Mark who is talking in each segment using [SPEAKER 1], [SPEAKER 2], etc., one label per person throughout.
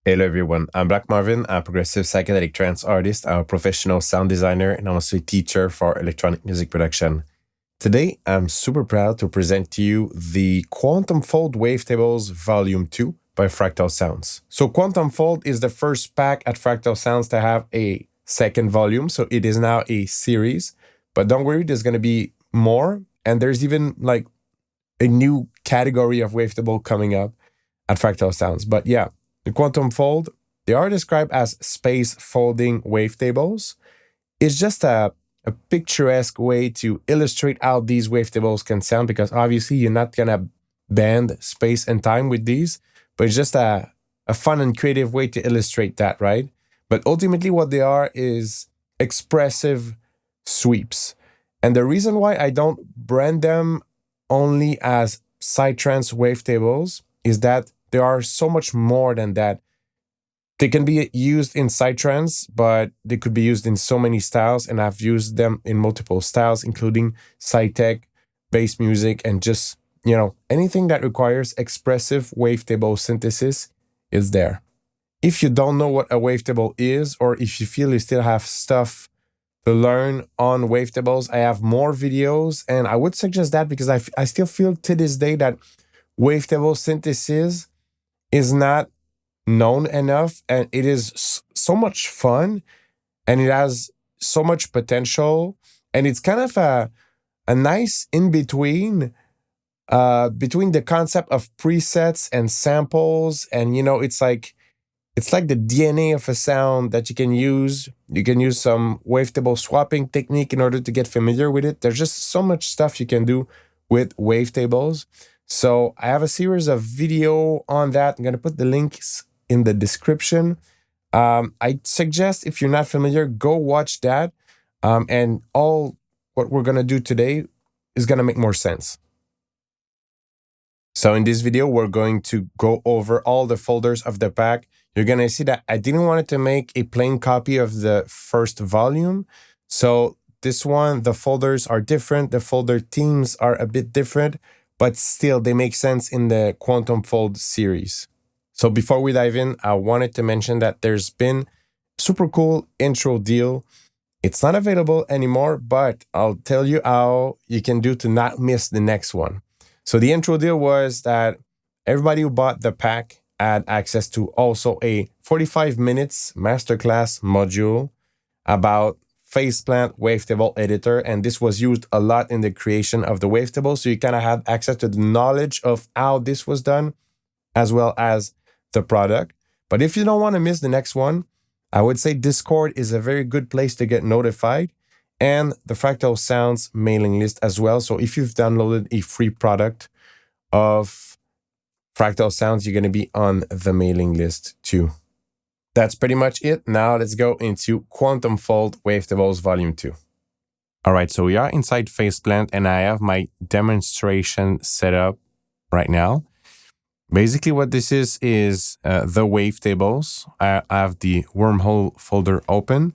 [SPEAKER 1] Hello everyone, I'm Black Marvin. I'm a progressive psychedelic trance artist. I'm a professional sound designer and I'm also a teacher for electronic music production. Today, I'm super proud to present to you the Quantum Fold Wavetables Volume 2 by Fractal Sounds. So Quantum Fold is the first pack at Fractal Sounds to have a second volume, so it is now a series. But don't worry, there's going to be more, and there's even like a new category of wavetable coming up at Fractal Sounds. But yeah, the Quantum Fold, they are described as space folding wavetables. It's just a picturesque way to illustrate how these wavetables can sound, because obviously you're not going to bend space and time with these, but it's just a fun and creative way to illustrate that, right? But ultimately what they are is expressive sweeps. And the reason why I don't brand them only as psytrance wavetables is that they are so much more than that. They can be used in psytrance, but they could be used in so many styles, and I've used them in multiple styles, including psytech, bass music, and just, anything that requires expressive wavetable synthesis is there. If you don't know what a wavetable is, or if you feel you still have stuff to learn on wavetables, I have more videos, and I would suggest that because I still feel to this day that wavetable synthesis is not known enough, and it is so much fun, and it has so much potential, and it's kind of a nice in-between between the concept of presets and samples, and it's like the DNA of a sound that you can use. You can use some wavetable swapping technique in order to get familiar with it. There's just so much stuff you can do with wavetables. So I have a series of video on that. I'm going to put the links in the description. I suggest, if you're not familiar, go watch that. And all what we're going to do today is going to make more sense. So in this video, we're going to go over all the folders of the pack. You're going to see that I didn't want to make a plain copy of the first volume. So this one, the folders are different. The folder themes are a bit different, but still they make sense in the Quantum Fold series. So before we dive in, I wanted to mention that there's been a super cool intro deal. It's not available anymore, but I'll tell you how you can do to not miss the next one. So the intro deal was that everybody who bought the pack had access to also a 45 minutes masterclass module about Phase Plant Wavetable Editor, and this was used a lot in the creation of the wavetable, so you kind of had access to the knowledge of how this was done, as well as the product. But if you don't want to miss the next one, I would say Discord is a very good place to get notified, and the Fractal Sounds mailing list as well. So if you've downloaded a free product of Fractal Sounds, you're going to be on the mailing list too. That's pretty much it. Now let's go into Quantum Fold Wavetables Volume 2. All right, so we are inside Phase Plant, and I have my demonstration set up right now. Basically what this is the wavetables. I have the wormhole folder open,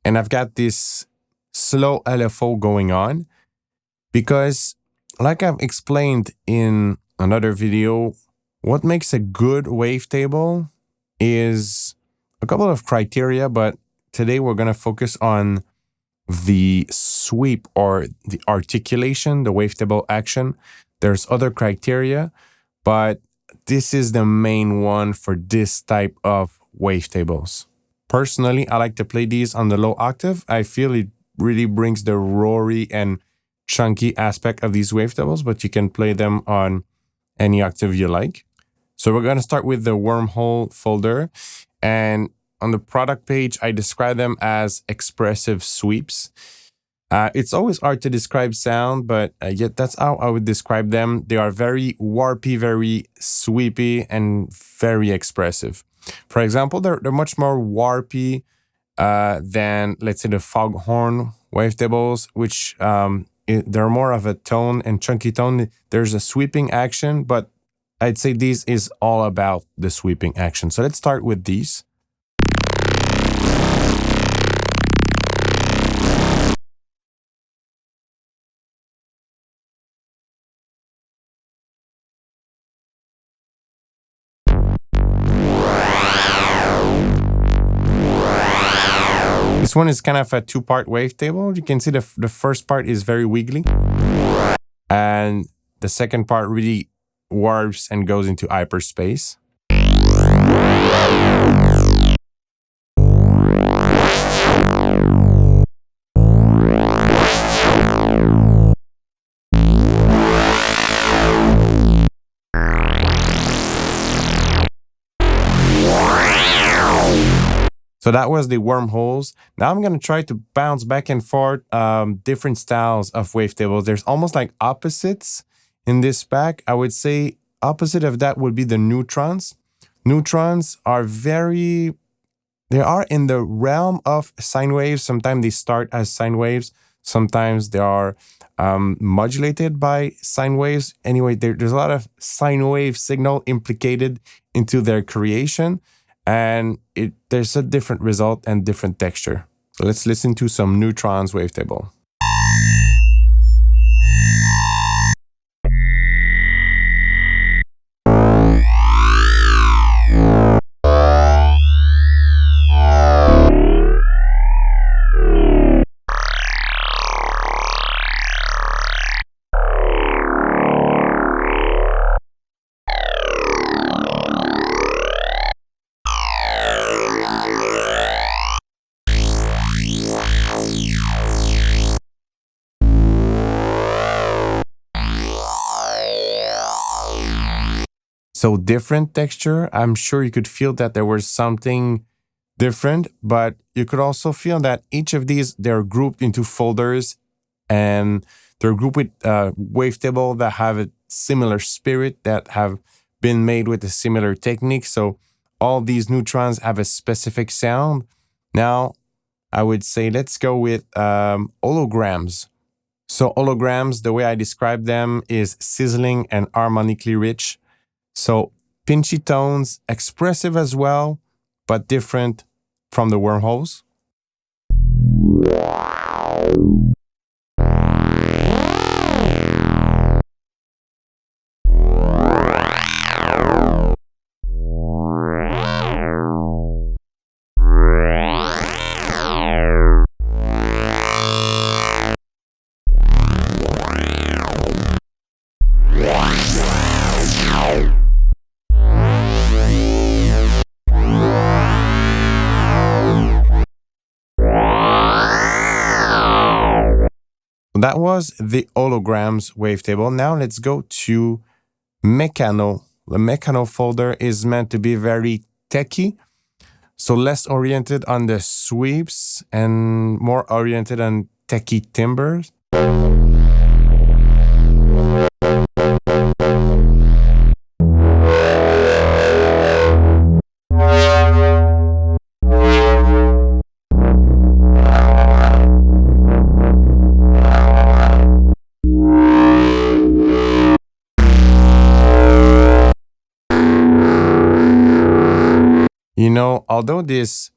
[SPEAKER 1] and I've got this slow LFO going on because, like I've explained in another video, what makes a good wavetable is a couple of criteria, but today we're going to focus on the sweep or the articulation, the wavetable action. There's other criteria, but this is the main one for this type of wavetables. Personally, I like to play these on the low octave. I feel it really brings the roary and chunky aspect of these wavetables, but you can play them on any octave you like. So we're going to start with the wormhole folder, and on the product page, I describe them as expressive sweeps. It's always hard to describe sound, but yet that's how I would describe them. They are very warpy, very sweepy, and very expressive. For example, they're much more warpy than, let's say, the Foghorn Wavetables, which they're more of a tone and chunky tone. There's a sweeping action, but I'd say this is all about the sweeping action. So let's start with these. This one is kind of a two-part wavetable. You can see the first part is very wiggly. And the second part really warps and goes into hyperspace. So that was the wormholes. Now I'm going to try to bounce back and forth different styles of wavetables. There's almost like opposites in this pack. I would say opposite of that would be the neutrons. Neutrons are they are in the realm of sine waves. Sometimes they start as sine waves. Sometimes they are modulated by sine waves. Anyway, there's a lot of sine wave signal implicated into their creation. And there's a different result and different texture. So let's listen to some Neutrons Wavetable. So different texture. I'm sure you could feel that there was something different, but you could also feel that each of these, they're grouped into folders and they're grouped with wavetable that have a similar spirit, that have been made with a similar technique. So all these neutrons have a specific sound. Now, I would say let's go with holograms. So holograms, the way I describe them is sizzling and harmonically rich. So pinchy tones, expressive as well, but different from the wormholes. That was the Holograms Wavetable. Now let's go to Meckano. The Meckano folder is meant to be very techy, so less oriented on the sweeps and more oriented on techy timbers. You know, although this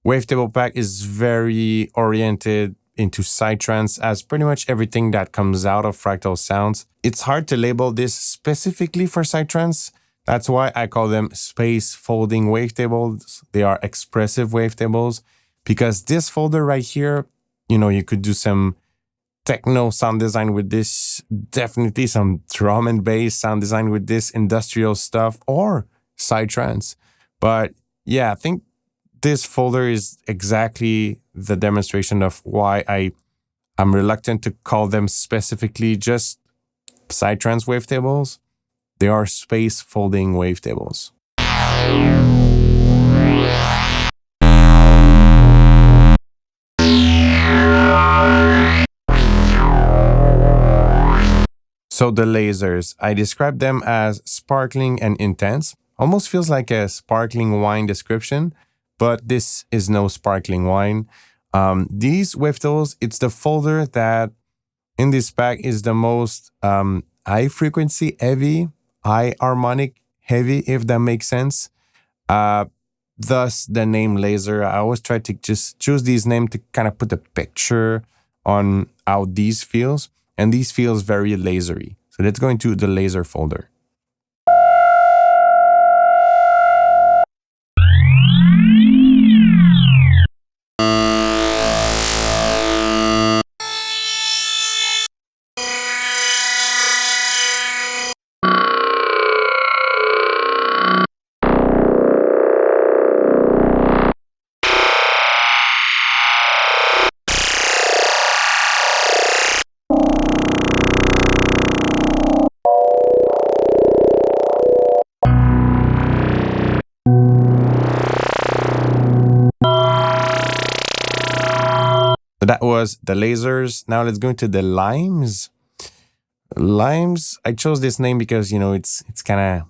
[SPEAKER 1] wavetable pack is very oriented into psytrance, as pretty much everything that comes out of Fractal Sounds, it's hard to label this specifically for psytrance. That's why I call them space folding wavetables. They are expressive wavetables, because this folder right here, you know, you could do some techno sound design with this, definitely some drum and bass sound design with this, industrial stuff, or psytrance. But yeah, I think this folder is exactly the demonstration of why I'm reluctant to call them specifically just psytrance wavetables. They are space folding wavetables. So the lasers, I describe them as sparkling and intense. Almost feels like a sparkling wine description, but this is no sparkling wine. These wavetables, it's the folder that in this pack is the most high frequency heavy, high harmonic heavy, if that makes sense. Thus the name laser. I always try to just choose these names to kind of put a picture on how these feels, and these feels very lasery. So let's go into the laser folder. that was the lasers. Now let's go into the limes. Limes, I chose this name because, you know, it's kind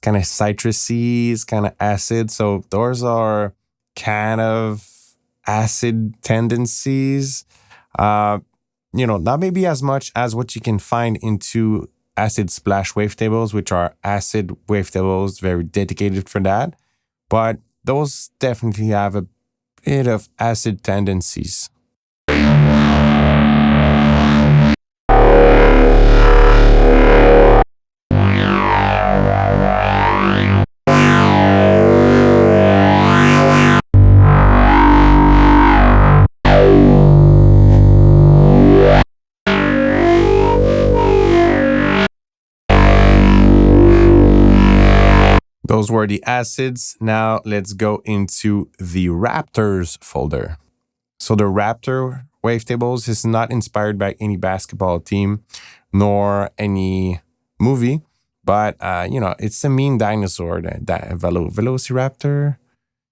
[SPEAKER 1] of citrusy, it's kind of acid. So those are kind of acid tendencies. You know, not maybe as much as what you can find into acid splash wavetables, which are acid wavetables, very dedicated for that. But those definitely have a bit of acid tendencies. Those were the acids. Now let's go into the Raptors folder. So the Raptor Wavetables is not inspired by any basketball team nor any movie, but you know, it's a mean dinosaur, that Velociraptor.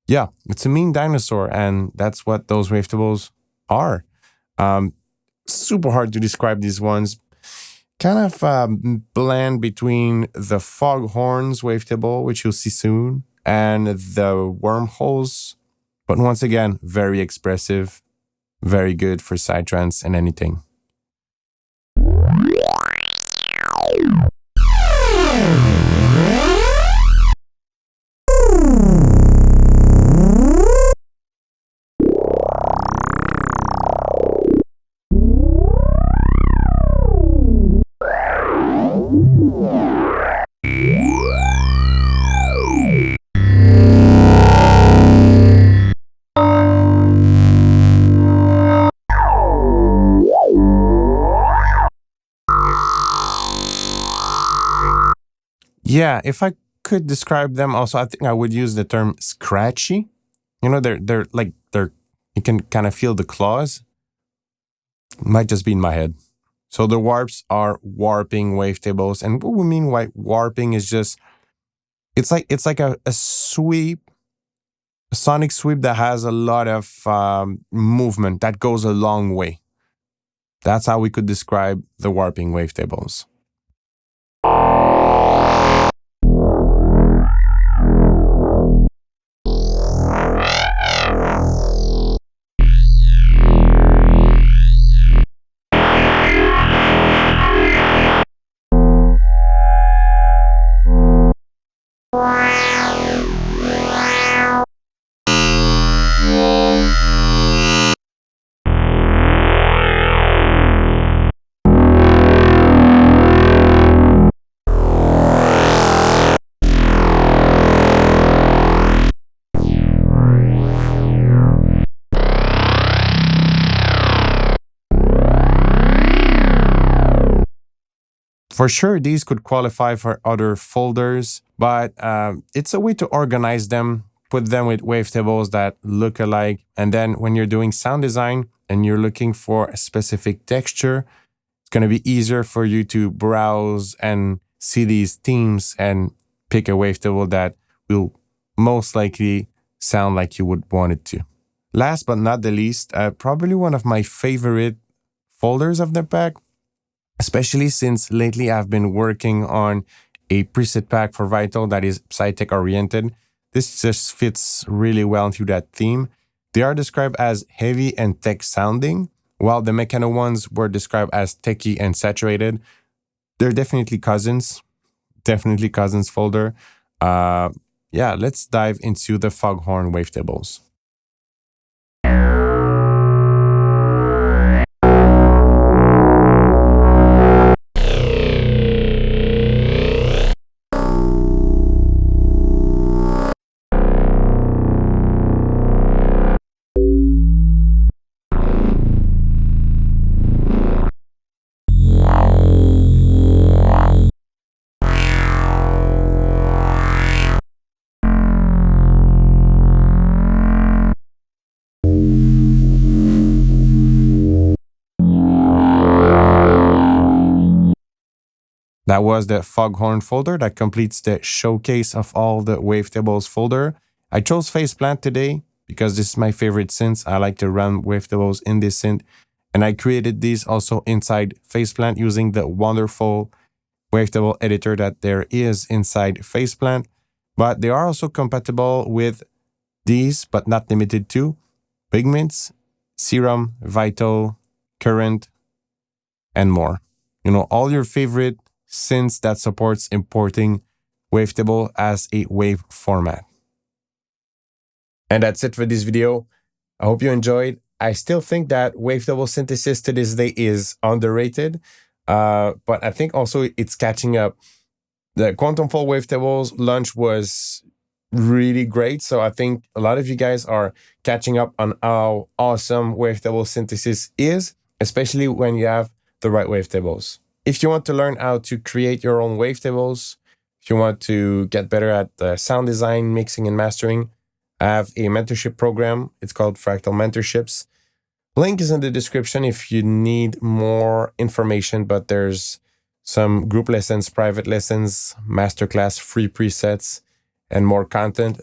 [SPEAKER 1] Yeah, it's a mean dinosaur, and that's what those Wavetables are. Super hard to describe these ones. Kind of blend between the Foghorns Wavetable, which you'll see soon, and the Wormholes. But once again, very expressive, very good for psytrance and anything. Yeah, if I could describe them also, I think I would use the term scratchy. You know, they're you can kind of feel the claws. Might just be in my head. So the warps are warping wavetables. And what we mean by warping is just it's like a sweep, a sonic sweep that has a lot of movement that goes a long way. That's how we could describe the warping wavetables. For sure, these could qualify for other folders, but it's a way to organize them, put them with wavetables that look alike. And then when you're doing sound design and you're looking for a specific texture, it's going to be easier for you to browse and see these themes and pick a wavetable that will most likely sound like you would want it to. Last but not the least, probably one of my favorite folders of the pack, especially since lately I've been working on a preset pack for Vital that is Psytech oriented. This just fits really well into that theme. They are described as heavy and tech sounding, while the Meckano ones were described as techy and saturated. They're definitely cousins folder. Yeah, let's dive into the Foghorn Wavetables. That was the Foghorn folder that completes the showcase of all the Wavetables folder. I chose Phase Plant today because this is my favorite synth. I like to run wavetables in this synth. And I created these also inside Phase Plant using the wonderful wavetable editor that there is inside Phase Plant. But they are also compatible with these, but not limited to Pigments, Serum, Vital, Current, and more. You know, all your favorite synths that supports importing wavetable as a wave format. And that's it for this video. I hope you enjoyed. I still think that wavetable synthesis to this day is underrated, but I think also it's catching up. The Quantum Fold Wavetables launch was really great, so I think a lot of you guys are catching up on how awesome wavetable synthesis is, especially when you have the right wavetables. If you want to learn how to create your own wavetables, if you want to get better at sound design, mixing, and mastering, I have a mentorship program. It's called Fractal Mentorships. Link is in the description if you need more information, but there's some group lessons, private lessons, masterclass, free presets, and more content.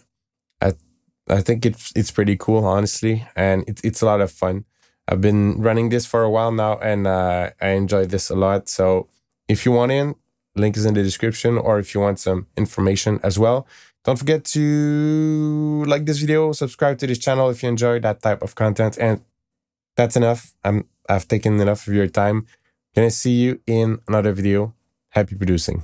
[SPEAKER 1] I think it's pretty cool, honestly, and it's a lot of fun. I've been running this for a while now, and I enjoy this a lot. So if you want in, link is in the description, or if you want some information as well. Don't forget to like this video, subscribe to this channel if you enjoy that type of content, and that's enough. I've taken enough of your time. Gonna see you in another video. Happy producing.